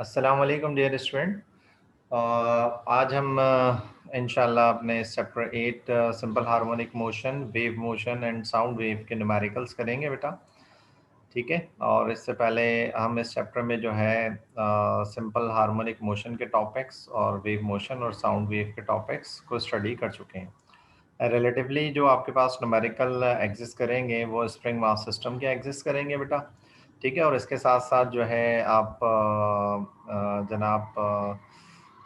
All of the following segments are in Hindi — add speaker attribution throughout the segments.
Speaker 1: अस्सलाम वालेकुम डियर स्टूडेंट। आज हम इंशाल्लाह अपने chapter 8 simple harmonic motion, wave motion and sound wave के न्यूमेरिकल्स करेंगे बेटा। ठीक है। और इससे पहले हम इस चैप्टर में जो है सिंपल हार्मोनिक मोशन के टॉपिक्स और वेव मोशन और साउंड वेव के टॉपिक्स को स्टडी कर चुके हैं। रिलेटिवली जो आपके पास न्यूमेरिकल एग्जिस्ट करेंगे वो स्प्रिंग मास सिस्टम के एग्जिस्ट करेंगे बेटा। ठीक है। और इसके साथ साथ जो है आप जनाब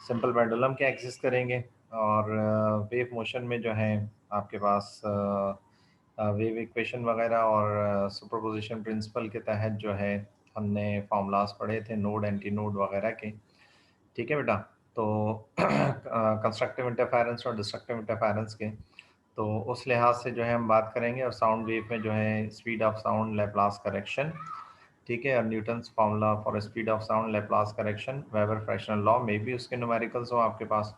Speaker 1: सिंपल पेंडुलम के एग्जिस्ट करेंगे। और वेव मोशन में जो है आपके पास वेव इक्वेशन वगैरह और सुपरपोजिशन प्रिंसिपल के तहत जो है हमने फार्मूलाज पढ़े थे नोड एंटी नोड वगैरह के। ठीक है बेटा। तो कंस्ट्रक्टिव इंटरफेरेंस और डिस्ट्रक्टिव इंटरफेरेंस के, तो उस लिहाज से जो है हम बात करेंगे। और साउंड वेव में जो है speed of sound, Laplace correction. ठीक है। और Newton's formula for speed of sound, Laplace correction, weber Fresnel law में भी उसके न्यूमेरिकल्स हो आपके पास।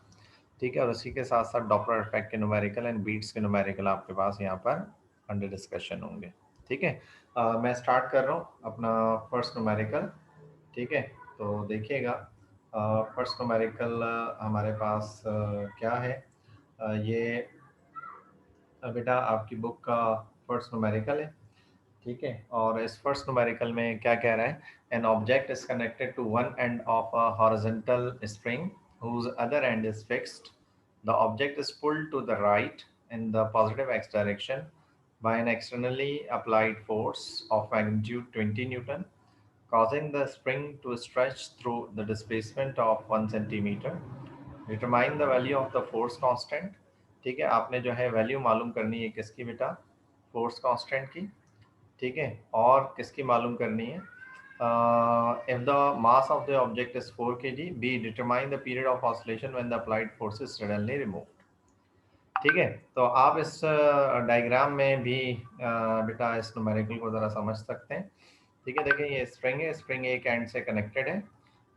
Speaker 1: ठीक है। और उसी के साथ साथ डॉपलर इफेक्ट के न्यूमेरिकल एंड बीट्स के न्यूमेरिकल आपके पास यहाँ पर अंडर डिस्कशन होंगे। ठीक है। मैं स्टार्ट कर रहा हूँ अपना फर्स्ट न्यूमेरिकल। ठीक है। तो देखिएगा फर्स्ट न्यूमेरिकल हमारे पास क्या है। ये बेटा आपकी बुक का फर्स्ट न्यूमेरिकल है। ठीक है। और इस फर्स्ट न्यूमेरिकल में क्या कह रहा है, an object is connected to one end of a horizontal spring whose other end is fixed. The object is pulled to the right in the positive x direction by an externally applied force of magnitude 20 Newton, causing the spring to stretch through the displacement of 1 centimeter. Determine the value of the force constant. ठीक है। आपने जो है वैल्यू मालूम करनी है किसकी बेटा, फोर्स कांस्टेंट की। ठीक है। और किसकी मालूम करनी है, if the mass of the object is 4 kg, be determine the period of oscillation when the applied force is suddenly removed. ठीक है। तो आप इस डायग्राम में भी बेटा इस न्यूमेरिकल को ज़रा समझ सकते हैं। ठीक है। देखिए ये स्प्रिंग है, स्प्रिंग एक एंड से कनेक्टेड है।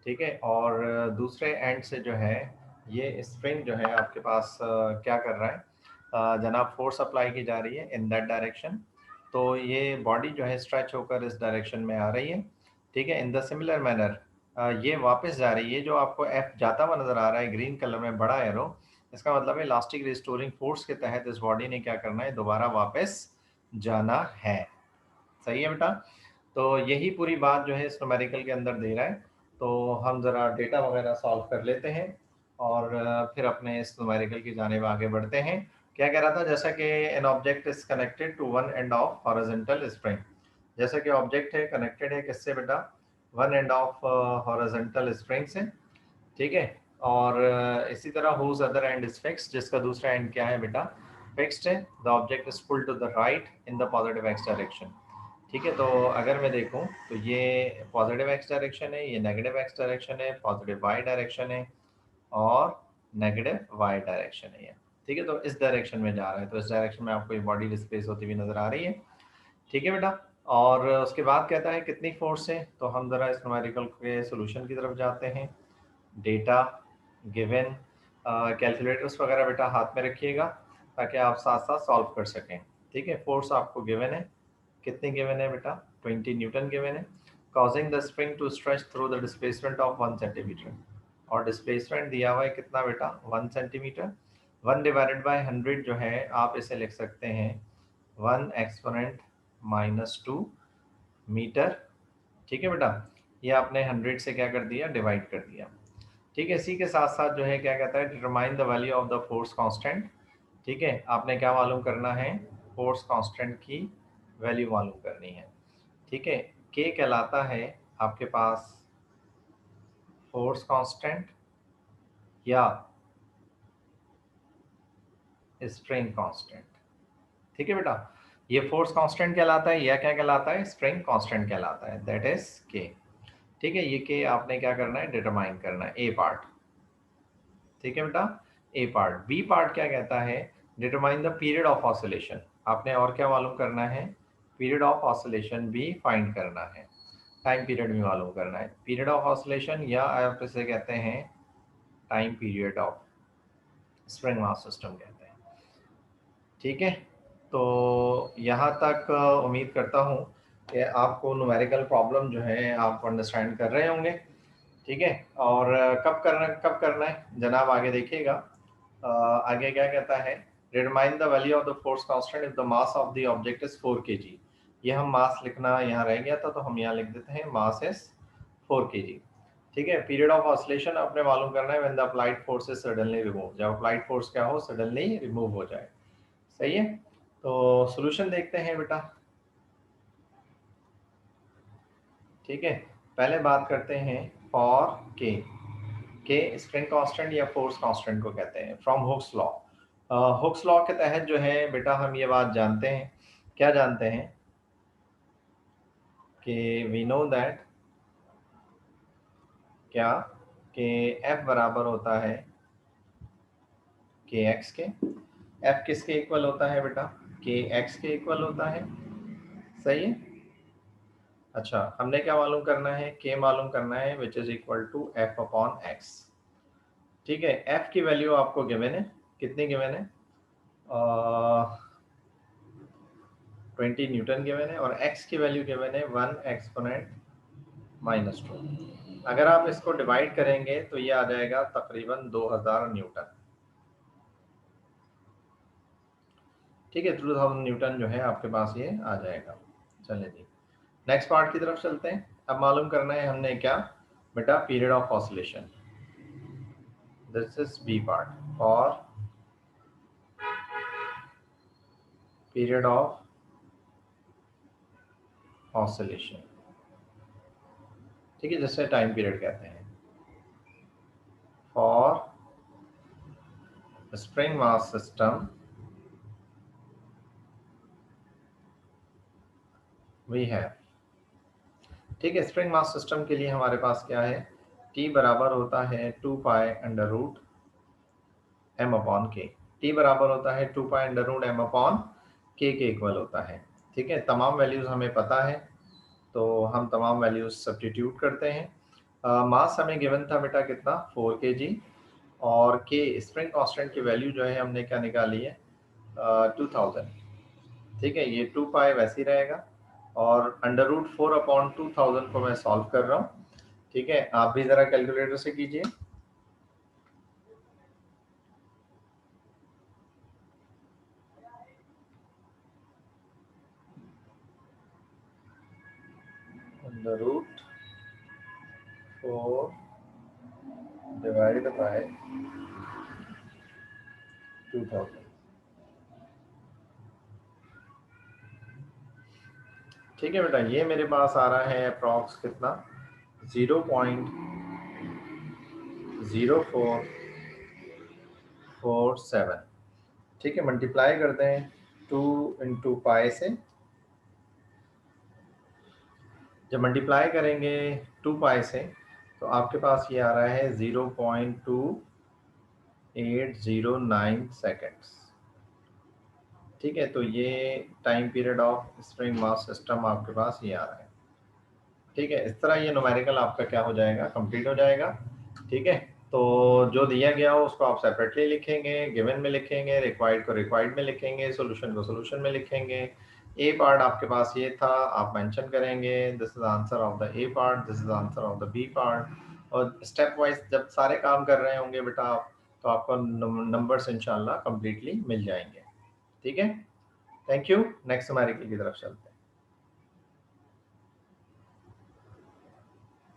Speaker 1: ठीक है। और दूसरे एंड से जो है ये स्प्रिंग जो है आपके पास क्या कर रहा है, जनाब फोर्स अप्लाई की जा रही है इन दैट डायरेक्शन। तो ये बॉडी जो है स्ट्रेच होकर इस डायरेक्शन में आ रही है। ठीक है। इन द सिमिलर मैनर ये वापस जा रही है। जो आपको एफ जाता हुआ नजर आ रहा है ग्रीन कलर में बड़ा एरो, इसका मतलब है इलास्टिक रिस्टोरिंग फोर्स के तहत इस बॉडी ने क्या करना है, दोबारा वापस जाना है। सही है बेटा। तो यही पूरी बात जो है इस न्यूमेरिकल के अंदर दे रहा है। तो हम ज़रा डेटा वगैरह सॉल्व कर लेते हैं और फिर अपने इस न्यूमेरिकल की जानिब आगे बढ़ते हैं। क्या कह रहा था, जैसा कि an object is connected to one end of horizontal spring. जैसा कि ऑब्जेक्ट है कनेक्टेड है किससे बेटा, one end of horizontal spring से। ठीक है। और इसी तरह whose other end is fixed, जिसका दूसरा एंड क्या है बेटा, फिक्स्ड है। The object is pulled to the right in the positive x direction. ठीक है। तो अगर मैं देखूं तो ये पॉजिटिव एक्स डायरेक्शन है, ये नेगेटिव एक्स डायरेक्शन है, पॉजिटिव वाई डायरेक्शन है और नेगेटिव वाई डायरेक्शन है ये। ठीक है। तो इस डायरेक्शन में जा रहा है, तो इस डायरेक्शन में आपको ये बॉडी डिस्प्लेस होती हुई नजर आ रही है। ठीक है बेटा। और उसके बाद कहता है कितनी फोर्स है, तो हम जरा इस न्यूमेरिकल के सोल्यूशन की तरफ जाते हैं। डेटा गिवन, कैलकुलेटर्स वगैरह बेटा हाथ में रखिएगा ताकि आप साथ साथ सॉल्व कर सकें। ठीक है। फोर्स आपको गिवन है, कितनी गिवन है बेटा, 20 न्यूटन गिवन है। Causing the spring to stretch through the displacement of 1 centimetre. और डिस्प्लेसमेंट दिया हुआ है कितना बेटा, 1 सेंटीमीटर। 1 डिवाइडेड बाय 100 जो है आप इसे लिख सकते हैं 1 एक्सपोनेंट -2 मीटर। ठीक है बेटा। ये आपने 100 से क्या कर दिया, डिवाइड कर दिया। ठीक है। इसी के साथ साथ जो है क्या कहता है, determine the value of the force constant. ठीक है। आपने क्या मालूम करना है, फोर्स कांस्टेंट की वैल्यू मालूम करनी है। ठीक है। के कहलाता है आपके पास फोर्स कांस्टेंट या स्प्रिंग कांस्टेंट। ठीक है बेटा। ये फोर्स कांस्टेंट कहलाता है या क्या कहलाता है, स्प्रिंग कांस्टेंट कहलाता है, दैट इज के। ठीक है। ये के आपने क्या करना है, डिटरमाइन करना है, ए पार्ट। ठीक है बेटा। ए पार्ट। बी पार्ट क्या कहता है, determine the period of oscillation. आपने और क्या मालूम करना है, पीरियड ऑफ ऑसिलेशन भी फाइंड करना है, टाइम पीरियड भी मालूम करना है। पीरियड ऑफ ऑसिलेशन या आप इसे कहते हैं time period of spring mass system कहते हैं। ठीक है। तो यहाँ तक उम्मीद करता हूँ कि आपको न्यूमेरिकल प्रॉब्लम जो है आप अंडरस्टैंड कर रहे होंगे। ठीक है। और कब करना है जनाब, आगे देखिएगा। आगे क्या कहता है, determine the value of the force constant if the mass of the object is 4 kg। ये हम मास लिखना यहाँ रह गया था, तो हम यहाँ लिख देते हैं मास इज 4 kg। ठीक है। पीरियड ऑफ ऑसिलेशन आपने मालूम करना है when the applied force is suddenly remove, जब अप्लाइड फोर्स क्या हो, सडनली रिमूव हो जाए। सही है। तो सॉल्यूशन देखते हैं बेटा। ठीक है। पहले बात करते हैं फॉर के। के स्प्रिंग कांस्टेंट या फोर्स कांस्टेंट को कहते हैं from Hooke's law. Hooke's law के तहत जो है बेटा हम ये बात जानते हैं, क्या जानते हैं कि वी नो दैट, क्या कि F बराबर होता है के एक्स के। F किसके इक्वल होता है बेटा, के एक्स के इक्वल होता है। सही है। अच्छा, हमने क्या मालूम करना है, के मालूम करना है which is equal to F upon x. ठीक है। F की वैल्यू आपको गिवन है, कितनी गिवन है, 20 न्यूटन गिवन है, और x की वैल्यू गिवन है 1 एक्सपोनेंट -2। अगर आप इसको डिवाइड करेंगे तो ये आ जाएगा तकरीबन 2000 न्यूटन। ठीक है। 2000 न्यूटन जो है आपके पास ये आ जाएगा। चलिए जी, नेक्स्ट पार्ट की तरफ चलते हैं। अब मालूम करना है हमने क्या बेटा, period of oscillation. This is B part for period of oscillation. ठीक है, जिससे टाइम पीरियड कहते हैं। For spring mass system we have. ठीक है। स्प्रिंग मास सिस्टम के लिए हमारे पास क्या है, T बराबर होता है 2 pi under root m upon k. T बराबर होता है 2 pi under root m upon k equal होता है। ठीक है। तमाम वैल्यूज हमें पता है, तो हम तमाम वैल्यूज सब्स्टिट्यूट करते हैं। मास हमें गिवन था बेटा कितना, 4 kg, और के स्प्रिंग कांस्टेंट की वैल्यू जो है हमने क्या निकाली है, 2000। ठीक है। ये 2 पाई वैसे ही रहेगा, और अंडर रूट 4 अपॉन 2000 को मैं सॉल्व कर रहा हूँ। ठीक है। आप भी जरा कैलकुलेटर से कीजिए। Under root 4 divide by 2000। ठीक है बेटा, ये मेरे पास आ रहा है अप्रॉक्स कितना, 0.0447। ठीक है। मल्टीप्लाई करते हैं 2 इंटू पाई से। जब मल्टीप्लाई करेंगे 2 पाई से तो आपके पास ये आ रहा है 0.2809 सेकेंड्स। ठीक है। तो ये time period of spring mass system आपके पास ये आ रहा है। ठीक है। इस तरह ये न्यूमेरिकल आपका क्या हो जाएगा, कंप्लीट हो जाएगा। ठीक है। तो जो दिया गया हो उसको आप सेपरेटली लिखेंगे, गिवन में लिखेंगे, रिक्वायर्ड को रिक्वायर्ड में लिखेंगे, सॉल्यूशन को सॉल्यूशन में लिखेंगे। ए पार्ट आपके पास ये था, आप मेंशन करेंगे this is answer of the A part, this is answer of the B part. और स्टेप वाइज जब सारे काम कर रहे होंगे बेटा आप, तो आपको नंबर्स इंशाल्लाह कंप्लीटली मिल जाएंगे। ठीक है। Thank you. नेक्स्ट न्यूमेरिकल की तरफ चलते हैं।